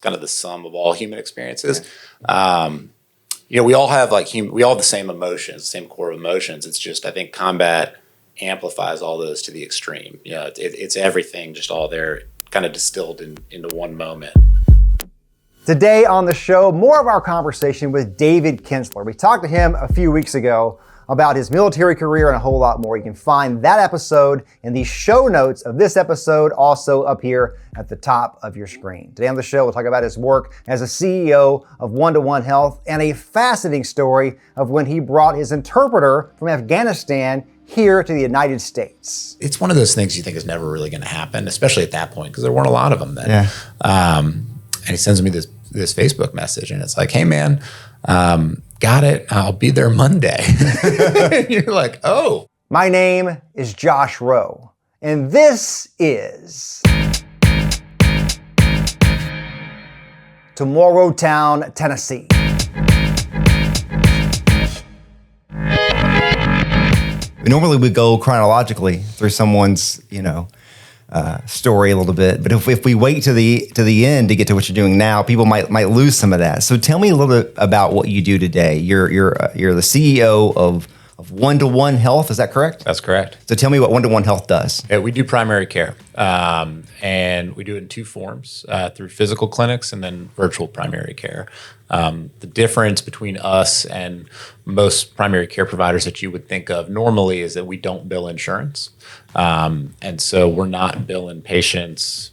kind of the sum of all human experiences. We all have we all have the same emotions, the same core of emotions. It's just, I think combat amplifies all those to the extreme. It's everything just all there kind of distilled into one moment. Today on the show, more of our conversation with David Kinzler. We talked to him a few weeks ago about his military career and a whole lot more. You can find that episode in the show notes of this episode, also up here at the top of your screen. Today on the show, we'll talk about his work as a CEO of One-to-One Health and a fascinating story of when he brought his interpreter from Afghanistan here to the United States. It's one of those things you think is never really going to happen, especially at that point, because there weren't a lot of them then. Yeah. And he sends me this Facebook message, and it's like, hey, man, got it. I'll be there Monday. And you're like, oh. My name is Josh Rowe, and this is Tomorrowtown, Tennessee. Normally we go chronologically through someone's, story a little bit, but if we wait to the end to get to what you're doing now, people might lose some of that. So tell me a little bit about what you do today. You're the CEO of One-to-One Health. Is that correct? That's correct. So tell me what One-to-One Health does. Yeah, we do primary care, and we do it in two forms, through physical clinics and then virtual primary care. The difference between us and most primary care providers that you would think of normally is that we don't bill insurance. And so we're not billing patients,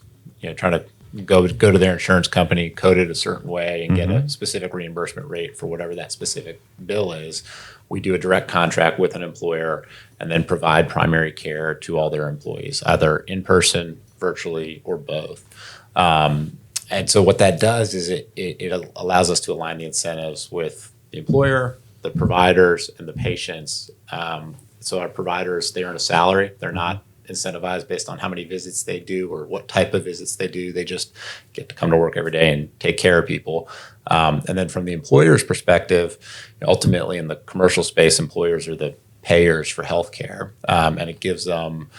trying to go to their insurance company, code it a certain way, and get a specific reimbursement rate for whatever that specific bill is. We do a direct contract with an employer and then provide primary care to all their employees, either in person, virtually, or both. And so what that does is it allows us to align the incentives with the employer, the providers, and the patients. So our providers, they earn a salary. They're not incentivized based on how many visits they do or what type of visits they do. They just get to come to work every day and take care of people. And then from the employer's perspective, ultimately in the commercial space, employers are the payers for healthcare. And it gives them,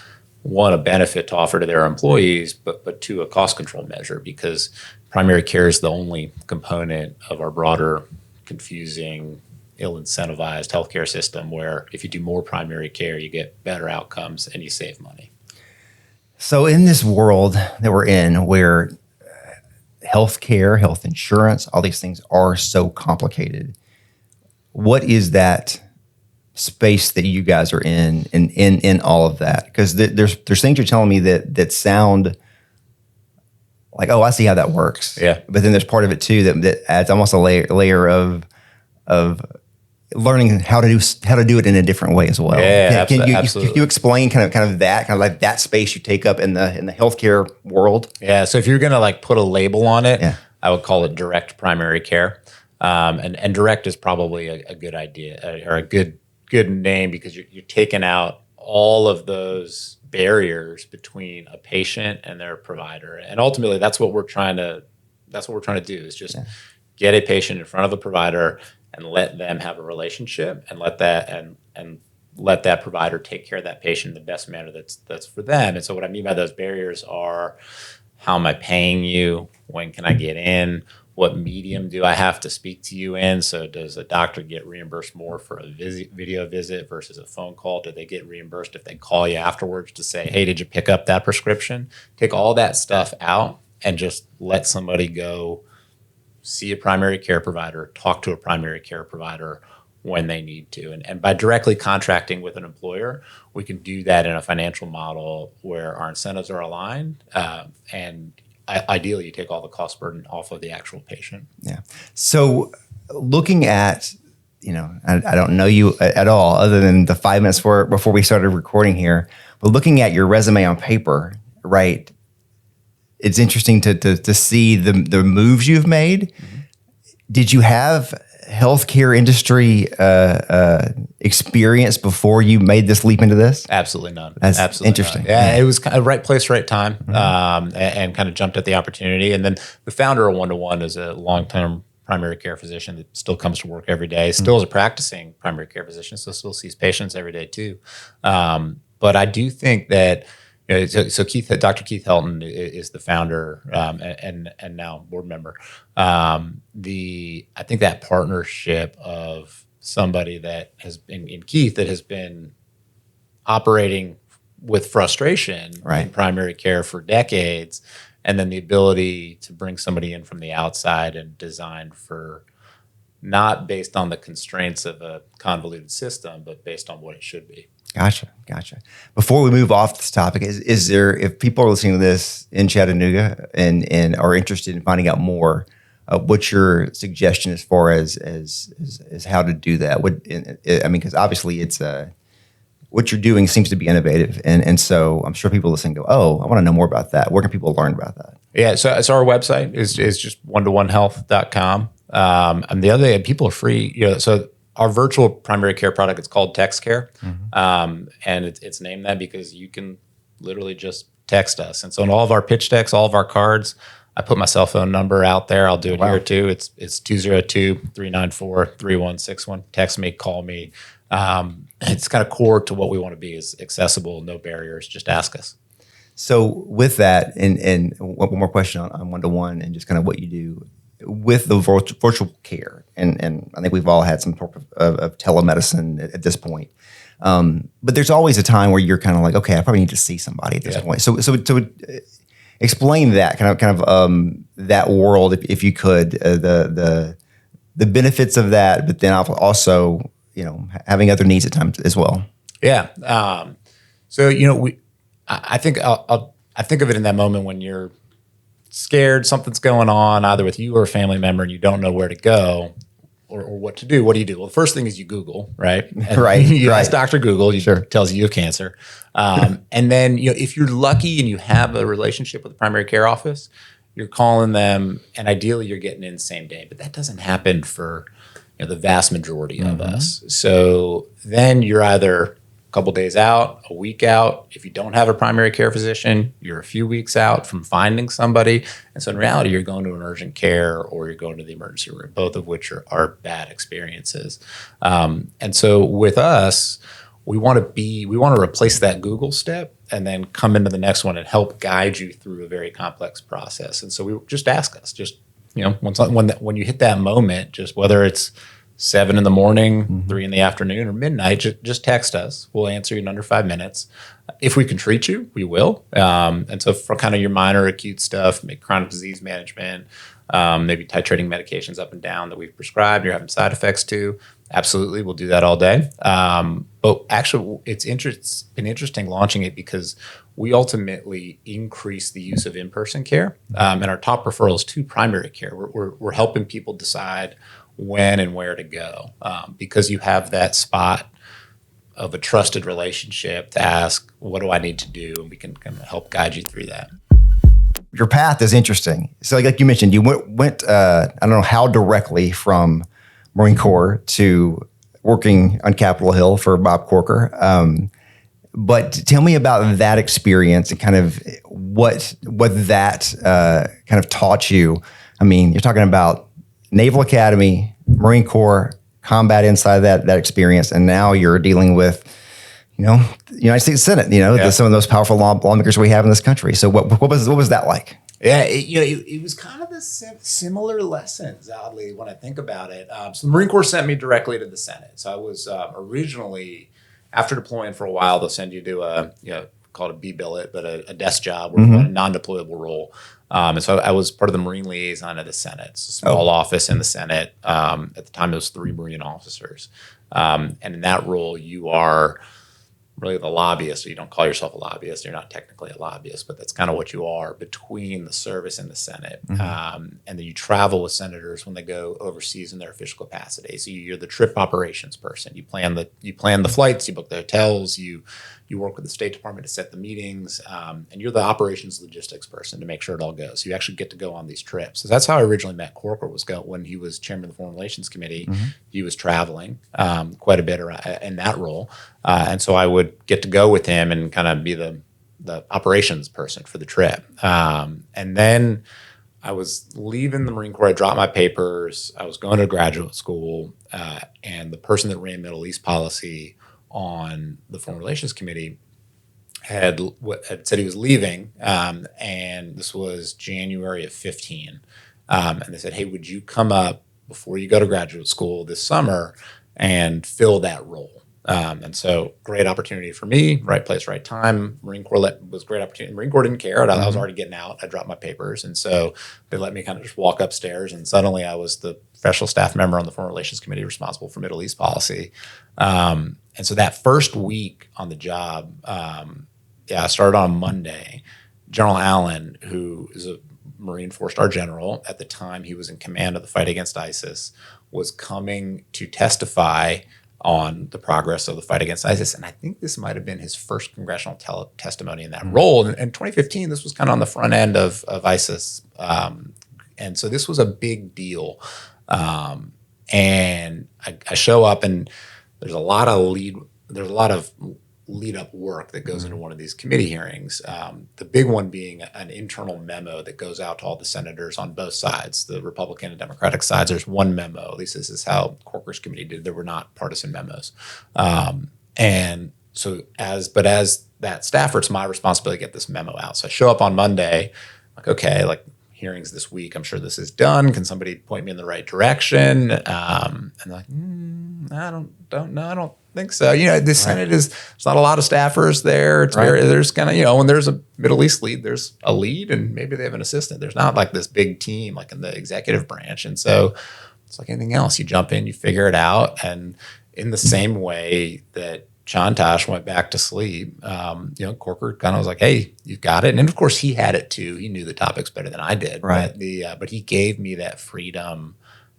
one, a benefit to offer to their employees, but two, a cost control measure, because primary care is the only component of our broader, confusing, ill-incentivized healthcare system where if you do more primary care, you get better outcomes and you save money. So in this world that we're in where healthcare, health insurance, all these things are so complicated, what is that space that you guys are in all of that? Because there's things you're telling me that sound like, oh, I see how that works. Yeah. But then there's part of it too that adds almost a layer of learning how to do it in a different way as well. Yeah, absolutely. Can you explain kind of like that space you take up in the healthcare world? Yeah. So if you're going to put a label on it, yeah, I would call it direct primary care. And direct is probably a good idea or a good name, because you're taking out all of those barriers between a patient and their provider. And ultimately that's what we're trying to do, is just get a patient in front of a provider and let them have a relationship and let that provider take care of that patient in the best manner that's for them. And so what I mean by those barriers are, how am I paying you? When can I get in? What medium do I have to speak to you in? So does a doctor get reimbursed more for a video visit versus a phone call? Do they get reimbursed if they call you afterwards to say, hey, did you pick up that prescription? Take all that stuff out and just let somebody go see a primary care provider, talk to a primary care provider when they need to. And by directly contracting with an employer, we can do that in a financial model where our incentives are aligned, and ideally you take all the cost burden off of the actual patient. Yeah. So looking at, I don't know you at all other than the 5 minutes before we started recording here, but looking at your resume on paper, right? It's interesting to see the moves you've made. Mm-hmm. Did you have healthcare industry experience before you made this leap into this? Absolutely none. That's absolutely interesting. None. Yeah, it was kind of right place, right time, and kind of jumped at the opportunity. And then the founder of One-to-One is a long-term primary care physician that still comes to work every day, still is a practicing primary care physician, so still sees patients every day too. But I do think that So Dr. Keith Helton is the founder and now board member. I think that partnership of somebody that has been in Keith that has been operating with frustration in primary care for decades, and then the ability to bring somebody in from the outside and design for not based on the constraints of a convoluted system, but based on what it should be. Gotcha. Before we move off this topic, is there, if people are listening to this in Chattanooga and are interested in finding out more, what's your suggestion as far as how to do that? Because obviously it's what you're doing seems to be innovative, and so I'm sure people listening go, oh, I want to know more about that. Where can people learn about that? Yeah, so our website is just one-to-one-health.com. And the other thing, people are free. So our virtual primary care product, it's called Text Care, and it's named that because you can literally just text us. And so in all of our pitch decks, all of our cards, I put my cell phone number out there. I'll do it here too. It's 202-394-3161. Text me, call me. It's kind of core to what we want to be, is accessible, no barriers. Just ask us. So with that, and one more question on one-to-one and just kind of what you do with the virtual care, and I think we've all had some sort of telemedicine at this point. But there's always a time where you're kind of like, okay, I probably need to see somebody at this point. So explain that kind of that world, if you could, the benefits of that, but then also having other needs at times as well. Yeah. So I think I think of it in that moment when you're scared something's going on either with you or a family member and you don't know where to go or what to do. What do you do? Well, the first thing is you Google, right? And you ask Dr. Google, tells you have cancer. And then, if you're lucky and you have a relationship with the primary care office, you're calling them and ideally you're getting in same day, but that doesn't happen for the vast majority of us. So then you're either a couple days out, a week out. If you don't have a primary care physician, you're a few weeks out from finding somebody. And so in reality, you're going to an urgent care or you're going to the emergency room, both of which are bad experiences. And so with us, we want to replace that Google step and then come into the next one and help guide you through a very complex process. And so we just ask us, when you hit that moment, just whether it's 7 a.m, 3 p.m, or midnight, just text us. We'll answer you in under 5 minutes. If we can treat you, we will. And so for kind of your minor acute stuff, chronic disease management, maybe titrating medications up and down that we've prescribed, you're having side effects too, absolutely, we'll do that all day. But actually, it's been interesting launching it because we ultimately increase the use of in-person care. And our top referral is to primary care. We're helping people decide when and where to go, because you have that spot of a trusted relationship to ask, what do I need to do? And we can kind of help guide you through that. Your path is interesting. So like you mentioned, you went I don't know how directly from Marine Corps to working on Capitol Hill for Bob Corker. But tell me about that experience and kind of what that kind of taught you. I mean, you're talking about Naval Academy, Marine Corps, combat inside that experience, and now you're dealing with, the United States Senate. Some of those powerful lawmakers we have in this country. So what was that like? Yeah, it was kind of the similar lessons, oddly, when I think about it. So the Marine Corps sent me directly to the Senate. So I was originally, after deploying for a while, they'll send you to called a B-billet, but a desk job or a non-deployable role. And so I was part of the Marine liaison at the Senate. It's a small office in the Senate. At the time, it was 3 Marine officers. And in that role, you are really the lobbyist. So you don't call yourself a lobbyist. You're not technically a lobbyist, but that's kind of what you are between the service and the Senate. And then you travel with senators when they go overseas in their official capacity. So you're the trip operations person. You plan the flights, you book the hotels, you work with the State Department to set the meetings, and you're the operations logistics person to make sure it all goes. So you actually get to go on these trips. So that's how I originally met Corker, was when he was chairman of the Foreign Relations Committee. He was traveling quite a bit in that role. And so I would get to go with him and kind of be the operations person for the trip. And then I was leaving the Marine Corps. I dropped my papers. I was going to graduate school. And the person that ran Middle East policy on the Foreign Relations Committee had said he was leaving, and this was January of 15. And they said, hey, would you come up before you go to graduate school this summer and fill that role? And so great opportunity for me, right place, right time. Marine Corps was a great opportunity. Marine Corps didn't care. I was already getting out. I dropped my papers. And so they let me kind of just walk upstairs. And suddenly I was the professional staff member on the Foreign Relations Committee responsible for Middle East policy. And so that first week on the job, I started on Monday. General Allen, who is a Marine four-star general, at the time he was in command of the fight against ISIS, was coming to testify on the progress of the fight against ISIS. And I think this might have been his first congressional testimony in that role. In 2015, this was kind of on the front end of ISIS. And so this was a big deal. And I show up, and there's a lot of lead up work that goes into one of these committee hearings. The big one being an internal memo that goes out to all the senators on both sides, the Republican and Democratic sides. There's one memo. At least this is how Corker's committee did. There were not partisan memos. And so as that staffer, it's my responsibility to get this memo out. So I show up on Monday, like, okay, like hearings this week. I'm sure this is done. Can somebody point me in the right direction? And they're like, I don't know. I don't think so. The Senate there's not a lot of staffers there. It's there's kind of, when there's a Middle East lead, there's a lead and maybe they have an assistant. There's not like this big team like in the executive branch. And so it's like anything else. You jump in, you figure it out. And in the same way that Chantash went back to sleep, Corker kind of was like, hey, you got it. And of course he had it too. He knew the topics better than I did. Right. But he gave me that freedom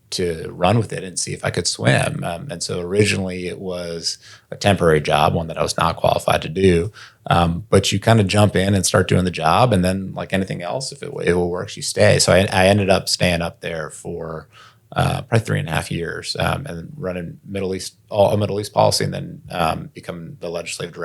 to run with it and see if I could swim. And so originally it was a temporary job, one that I was not qualified to do. But you kind of jump in and start doing the job. And then like anything else, if it works, you stay. So I ended up staying up there for probably 3.5 years, and running Middle East policy, and then become the legislative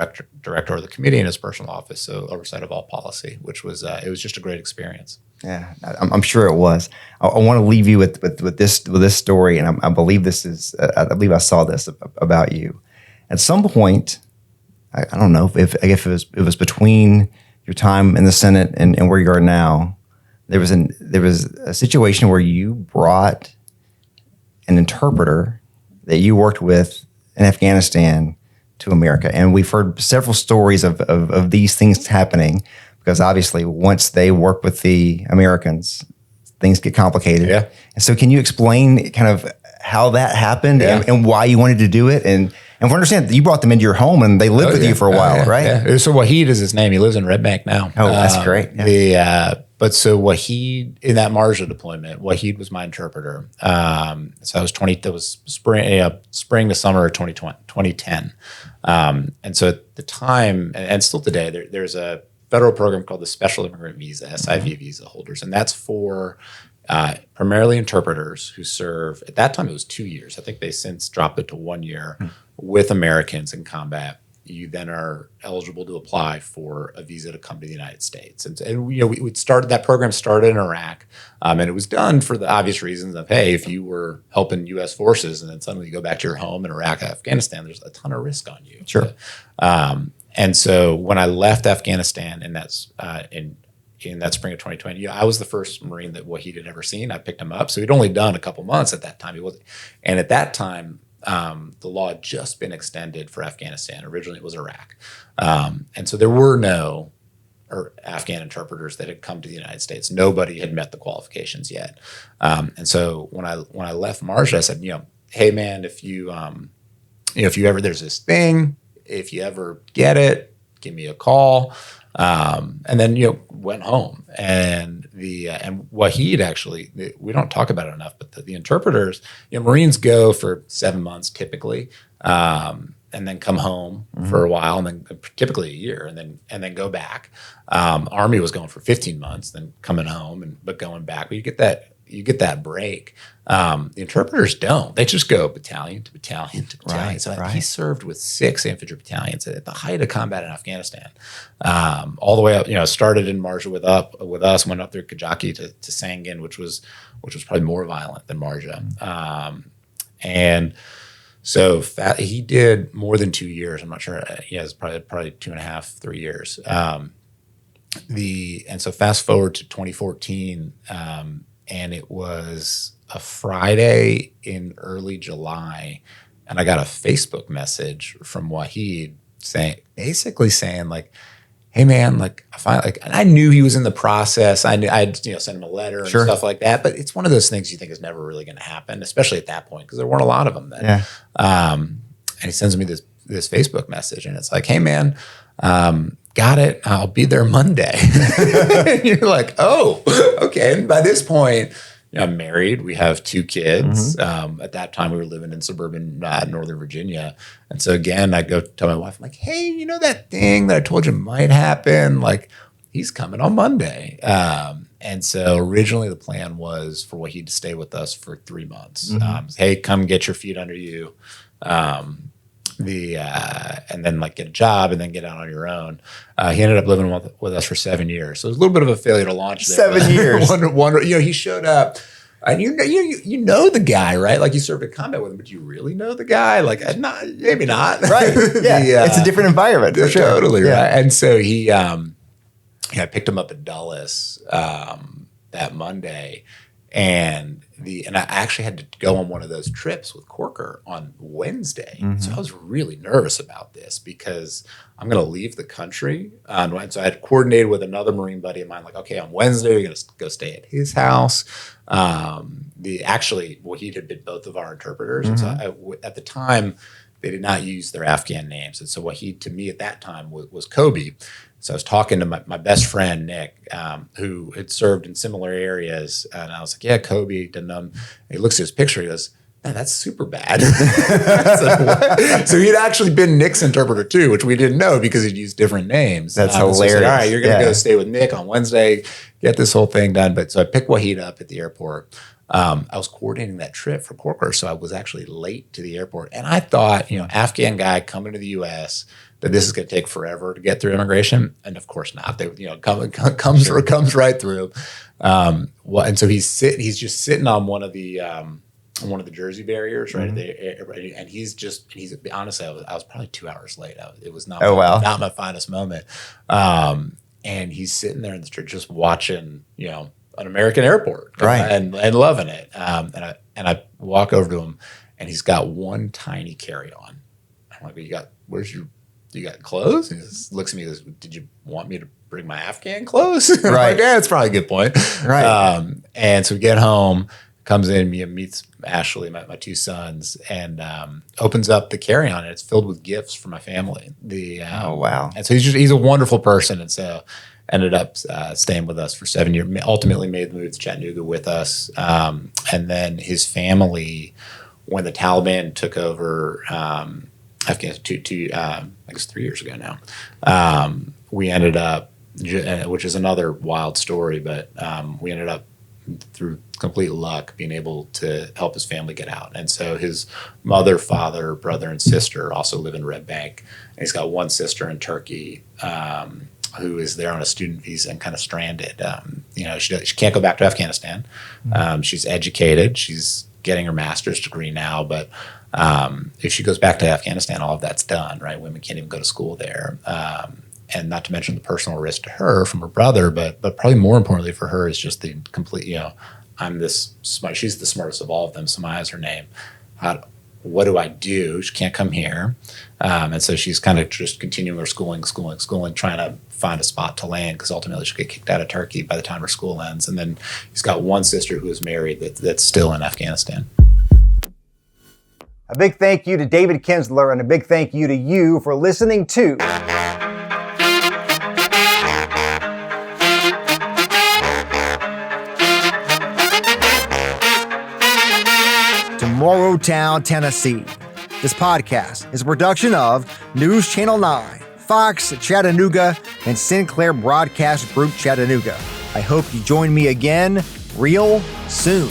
director of the committee in his personal office, so oversight of all policy, which was it was just a great experience. Yeah, I'm sure it was. I want to leave you with this story, and I believe this is I believe I saw this about you. At some point, I don't know if it was between your time in the Senate and where you are now. There was a situation where you brought an interpreter that you worked with in Afghanistan to America. And we've heard several stories of these things happening, because obviously once they work with the Americans, things get complicated. Yeah. And so can you explain kind of how that happened and why you wanted to do it? And we understand that you brought them into your home and they lived with you for a while, right? Yeah. So Wahid is his name. He lives in Red Bank now. Oh, that's great. Yeah. But so Wahid, in that Marja deployment, Wahid was my interpreter. So that was spring to summer of 2010. And so at the time, and still today, there's a federal program called the Special Immigrant Visa, SIV visa holders. And that's for primarily interpreters who serve, at that time it was 2 years. I think they since dropped it to 1 year with Americans in combat. You then are eligible to apply for a visa to come to the United States. And we started, that program started in Iraq, and it was done for the obvious reasons of, hey, if you were helping U.S. forces and then suddenly you go back to your home in Iraq, Afghanistan, there's a ton of risk on you. Sure. And so when I left Afghanistan in that spring of 2020, I was the first Marine that Wahid had ever seen. I picked him up. So he'd only done a couple months at that time. And at that time, the law had just been extended for Afghanistan. Originally, it was Iraq. And so there were no Afghan interpreters that had come to the United States. Nobody had met the qualifications yet. And so when I left Marja, I said, hey man, if you ever, there's this thing, if you ever get it, give me a call. And then, went home, and and Wahid actually, we don't talk about it enough, but the interpreters, Marines go for 7 months typically, and then come home for a while, and then typically a year, and then go back. Army was going for 15 months, then coming home but going back. But you get that break. The interpreters don't. They just go battalion to battalion to battalion. He served with 6 infantry battalions at the height of combat in Afghanistan, all the way up. Started in Marja with us, went up through Kajaki to Sangin, which was probably more violent than Marja. And So he did more than 2 years. I'm not sure. He has probably 2.5, 3 years. And so fast forward to 2014, and it was a Friday in early July, and I got a Facebook message from Wahid basically saying like, "Hey man, like and I knew he was in the process. I'd sent him a letter and stuff like that. But it's one of those things you think is never really going to happen, especially at that point because there weren't a lot of them then." Yeah. And he sends me this Facebook message, and it's like, "Hey man, got it. I'll be there Monday." And you're like, "Oh, okay." And by this point, I'm married. We have 2 kids. At that time, we were living in suburban Northern Virginia. And so again, I go tell my wife, I'm like, "Hey, you know that thing that I told you might happen? Like, he's coming on Monday." And so originally the plan was for Wahid to stay with us for 3 months. Hey, come get your feet under you. And then like get a job and then get out on your own. He ended up living with us for 7 years. So it was a little bit of a failure to launch there. 7 years. He showed up. And you know the guy, right? Like you served a combat with him, but do you really know the guy? Like maybe not. Right. Yeah. It's a different environment. For sure. Totally. Yeah. Right. And so I picked him up at Dulles that Monday. And I actually had to go on one of those trips with Corker on Wednesday. So I was really nervous about this because I'm going to leave the country. And so I had coordinated with another Marine buddy of mine, like, okay, on Wednesday, you're going to go stay at his house. He had been both of our interpreters. And so at the time, they did not use their Afghan names. And so Wahid, to me at that time, was Kobe. So I was talking to my best friend, Nick, who had served in similar areas. And I was like, "Yeah, Kobe." And he looks at his picture. He goes, "Man, that's super bad." So he'd actually been Nick's interpreter too, which we didn't know because he'd used different names. That's hilarious. So I said, "All right, you're going to go stay with Nick on Wednesday, get this whole thing done." But so I picked Wahid up at the airport. I was coordinating that trip for Corker, so I was actually late to the airport. And I thought, Afghan guy coming to the U.S., that this is going to take forever to get through immigration, and of course not. They, comes right through. And so he's just sitting on one of the Jersey barriers, right? And he's honestly, I was probably 2 hours late. It was not not my finest moment. And he's sitting there in the street just watching, an American airport, and loving it. And I walk over to him, and he's got one tiny carry-on. I'm like, you got clothes? And he just looks at me and goes, "Did you want me to bring my Afghan clothes?" I'm like, "Yeah, that's probably a good point." Right. And so we get home, comes in, meets Ashley, my 2 sons, and opens up the carry-on, and it's filled with gifts for my family. Oh, wow. And so he's a wonderful person. And so ended up staying with us for 7 years, ultimately made the move to Chattanooga with us. And then his family, when the Taliban took over Afghanistan, I guess 3 years ago now, we ended up, which is another wild story, but we ended up through complete luck being able to help his family get out. And so his mother, father, brother, and sister also live in Red Bank. And he's got one sister in Turkey who is there on a student visa and kind of stranded. She can't go back to Afghanistan. She's educated. She's getting her master's degree now, but if she goes back to Afghanistan, all of that's done, right? Women can't even go to school there. And not to mention the personal risk to her from her brother, but probably more importantly for her is just the complete, I'm this smart, she's the smartest of all of them, Samaya is her name. What do I do? She can't come here. And so she's kind of just continuing her schooling, trying to find a spot to land because ultimately she'll get kicked out of Turkey by the time her school ends. And then he's got one sister who is married that's still in Afghanistan. A big thank you to David Kinzler and a big thank you to you for listening to Morrowtown, Tennessee. This podcast is a production of News Channel 9, Fox Chattanooga, and Sinclair Broadcast Group Chattanooga. I hope you join me again real soon.